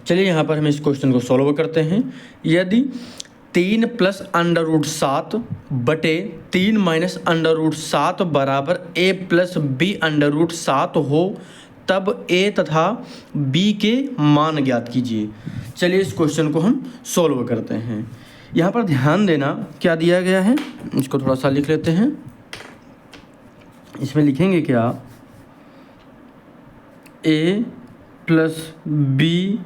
चलिए यहाँ पर हम इस क्वेश्चन को सॉल्व करते हैं। यदि 3 + √7 बटे 3 - √7 बराबर a + b √7 हो, तब a तथा b के मान ज्ञात कीजिए। चलिए इस क्वेश्चन को हम सॉल्व करते हैं। यहाँ पर ध्यान देना क्या दिया गया है, इसको थोड़ा सा लिख लेते हैं। इसमें लिखेंगे क्या, a + b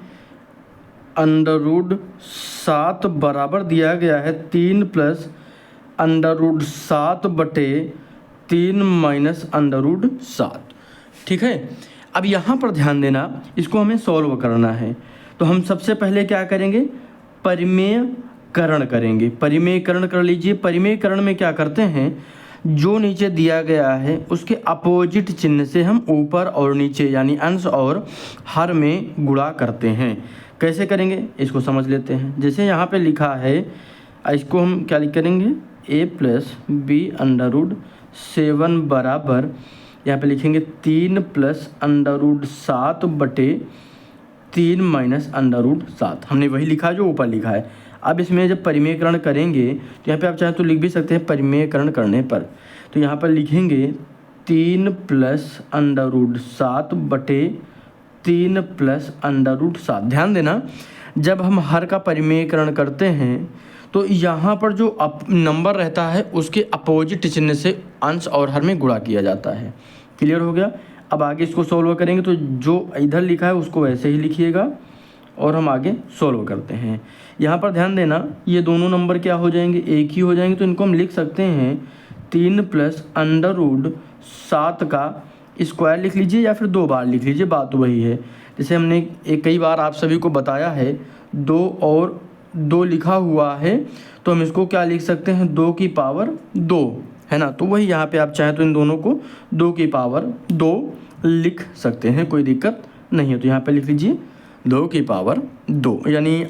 √7 बराबर दिया गया है 3 + √7 बटे 3 - √7। ठीक है। अब यहाँ पर ध्यान देना, इसको हमें सॉल्व करना है। तो हम सबसे पहले क्या करेंगे, परिमेयकरण करेंगे। परिमेयकरण कर लीजिए। परिमेयकरण में क्या करते हैं, जो नीचे दिया गया है उसके अपोजिट चिन्ह से हम ऊपर और नीचे यानी अंश और हर में गुणा करते हैं। कैसे करेंगे इसको समझ लेते हैं। जैसे यहाँ पे लिखा है, इसको हम क्या लिख करेंगे, a + b √7 बराबर, यहाँ पे लिखेंगे 3 + √7 बटे 3 - √7। हमने वही लिखा जो ऊपर लिखा है। अब इसमें जब परिमेयकरण करेंगे तो यहाँ पे आप चाहें तो लिख भी सकते हैं परिमेयकरण करने पर। तो यहाँ पर लिखेंगे 3 + √7 बटे 3 + √7। ध्यान देना, जब हम हर का परिमेयकरण करते हैं तो यहाँ पर जो नंबर रहता है उसके अपोजिट चिन्ह से अंश और हर में गुणा किया जाता है। क्लियर हो गया। अब आगे इसको सॉल्व करेंगे तो जो इधर लिखा है उसको वैसे ही लिखिएगा और हम आगे सॉल्व करते हैं। यहाँ पर ध्यान देना, ये दोनों नंबर क्या हो जाएंगे, एक ही हो जाएंगे। तो इनको हम लिख सकते हैं 3 + √7 का स्क्वायर लिख लीजिए या फिर 2 बार लिख लीजिए, बात तो वही है। जैसे हमने कई बार आप सभी को बताया है, 2 और 2 लिखा हुआ है तो हम इसको क्या लिख सकते हैं, 2 की पावर 2, है ना। तो वही यहाँ पे आप चाहें तो इन दोनों को 2 की पावर 2 लिख सकते हैं, कोई दिक्कत नहीं है। तो यहाँ पे लिख लीजिए 2 की पावर 2 यानी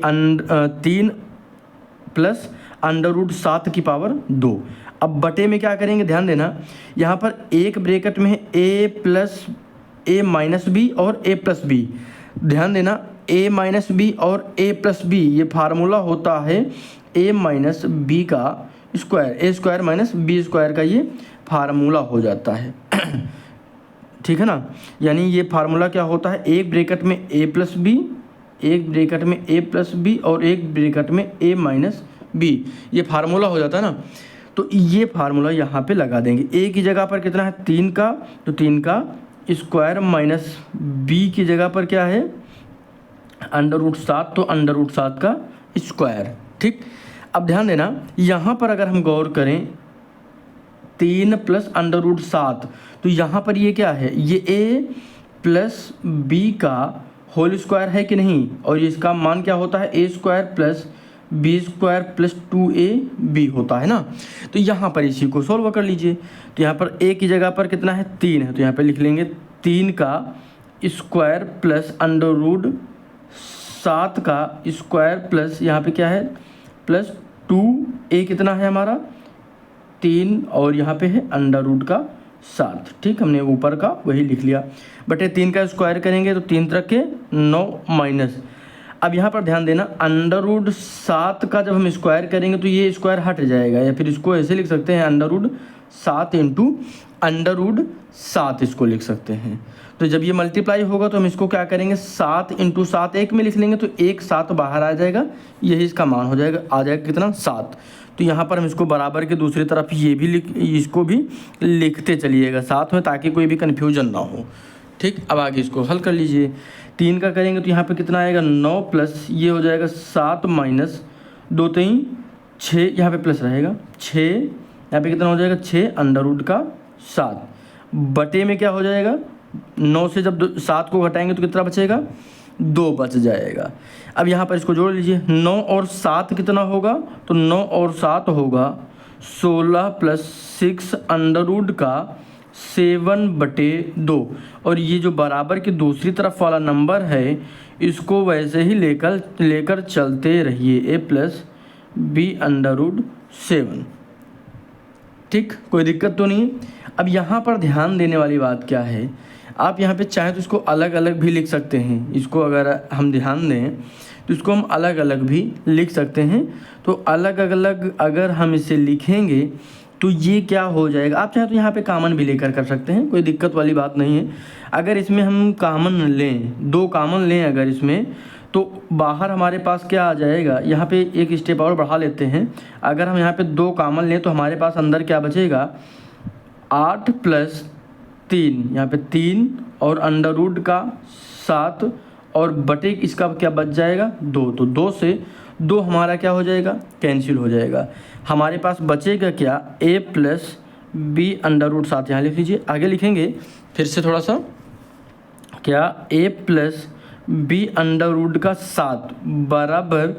3 + √7 की पावर 2। अब बटे में क्या करेंगे, ध्यान देना, यहाँ पर एक ब्रैकेट में है a - b और a + b। ध्यान देना, a - b और a + b ये फार्मूला होता है a - b का स्क्वायर, a² - b² का ये फार्मूला हो जाता है। ठीक है ना। यानी ये फार्मूला क्या होता है, एक ब्रैकेट में a + b, एक ब्रैकेट में a + b और एक ब्रैकेट में a - b, ये फार्मूला हो जाता है ना। तो ये फार्मूला यहाँ पे लगा देंगे। a की जगह पर कितना है, 3 का, तो 3 का स्क्वायर माइनस b की जगह पर क्या है, √7, तो √7 का स्क्वायर। ठीक। अब ध्यान देना, यहाँ पर अगर हम गौर करें 3 + √7, तो यहाँ पर ये क्या है, ये a + b का होल स्क्वायर है कि नहीं, और इसका मान क्या होता है, a² + b² + 2ab होता है ना। तो यहाँ पर इसी को सॉल्व कर लीजिए। तो यहाँ पर a की जगह पर कितना है, 3 है, तो यहाँ पे लिख लेंगे 3 का स्क्वायर प्लस √7 का स्क्वायर प्लस यहाँ पे क्या है प्लस 2a कितना है हमारा 3 और यहाँ पे है √7। ठीक, हमने ऊपर का वही लिख लिया। बटे 3 का स्क्वायर करेंगे तो 3 तरह के 9 माइनस। अब यहाँ पर ध्यान देना, √7 का जब हम स्क्वायर करेंगे तो ये स्क्वायर हट जाएगा, या फिर इसको ऐसे लिख सकते हैं √7 इंटू √7 इसको लिख सकते हैं। तो जब ये मल्टीप्लाई होगा तो हम इसको क्या करेंगे 7 इंटू 7 एक में लिख लेंगे, तो 1 7 बाहर आ जाएगा, यही इसका मान हो जाएगा, आ जाएगा कितना 7। तो यहाँ पर हम इसको बराबर के दूसरी तरफ ये भी इसको भी लिखते चलिएगा साथ में, ताकि कोई भी कन्फ्यूजन ना हो। ठीक, अब आगे इसको हल कर लीजिए। 3 का करेंगे तो यहाँ पे कितना आएगा 9 प्लस ये हो जाएगा 7 माइनस 2 3 6, यहाँ पे प्लस रहेगा 6, यहाँ पे कितना हो जाएगा 6 √7 बटे में क्या हो जाएगा 9 से जब 7 को घटाएंगे तो कितना बचेगा 2 बच जाएगा। अब यहाँ पर इसको जोड़ लीजिए, 9 और 7 कितना होगा, तो 9 और 7 होगा 16 प्लस 6 √7/2। और ये जो बराबर की दूसरी तरफ वाला नंबर है इसको वैसे ही लेकर चलते रहिए, a प्लस b/7। ठीक, कोई दिक्कत तो नहीं है। अब यहाँ पर ध्यान देने वाली बात क्या है, आप यहाँ पे चाहें तो इसको अलग अलग भी लिख सकते हैं। इसको अगर हम ध्यान दें तो इसको हम अलग अलग भी लिख सकते हैं। तो अलग अलग अगर हम इसे लिखेंगे तो ये क्या हो जाएगा, आप चाहे तो यहाँ पे कॉमन भी लेकर कर सकते हैं, कोई दिक्कत वाली बात नहीं है। अगर इसमें हम कॉमन लें, 2 कॉमन लें अगर इसमें, तो बाहर हमारे पास क्या आ जाएगा, यहाँ पे एक स्टेप और बढ़ा लेते हैं। अगर हम यहाँ पे 2 कॉमन लें तो हमारे पास अंदर क्या बचेगा, 8 + 3, यहाँ पे 3 और अंडर रूट का 7 और बटे इसका क्या बच जाएगा 2। तो 2 से 2 हमारा क्या हो जाएगा, कैंसिल हो जाएगा। हमारे पास बचेगा क्या, a + b अंडर रूट 7। यहाँ लिख लीजिए, आगे लिखेंगे फिर से थोड़ा सा, क्या a + b अंडर रूट का 7 बराबर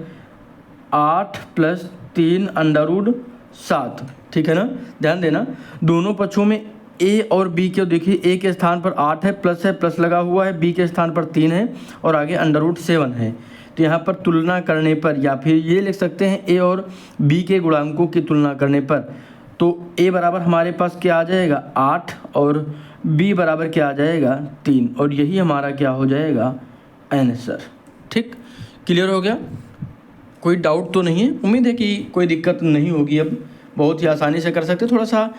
8 + 3 अंडर रूट 7। ठीक है ना, ध्यान देना दोनों पक्षों में a और b के देखिए, a के स्थान पर 8 है, प्लस लगा हुआ है, b के स्थान पर 3 है और आगे अंडर रूट 7 है। तो यहाँ पर तुलना करने पर, या फिर ये लिख सकते हैं a और b के गुणांकों की तुलना करने पर, तो a बराबर हमारे पास क्या आ जाएगा 8 और b बराबर क्या आ जाएगा 3, और यही हमारा क्या हो जाएगा आंसर। ठीक, क्लियर हो गया, कोई डाउट तो नहीं है, उम्मीद है कि कोई दिक्कत नहीं होगी। अब बहुत ही आसानी से कर सकते, थोड़ा सा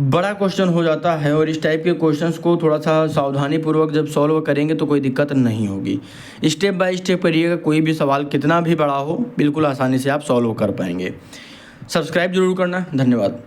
बड़ा क्वेश्चन हो जाता है और इस टाइप के क्वेश्चंस को थोड़ा सा सावधानी पूर्वक जब सॉल्व करेंगे तो कोई दिक्कत नहीं होगी। स्टेप बाय स्टेप करिएगा, कोई भी सवाल कितना भी बड़ा हो बिल्कुल आसानी से आप सॉल्व कर पाएंगे। सब्सक्राइब जरूर करना, धन्यवाद।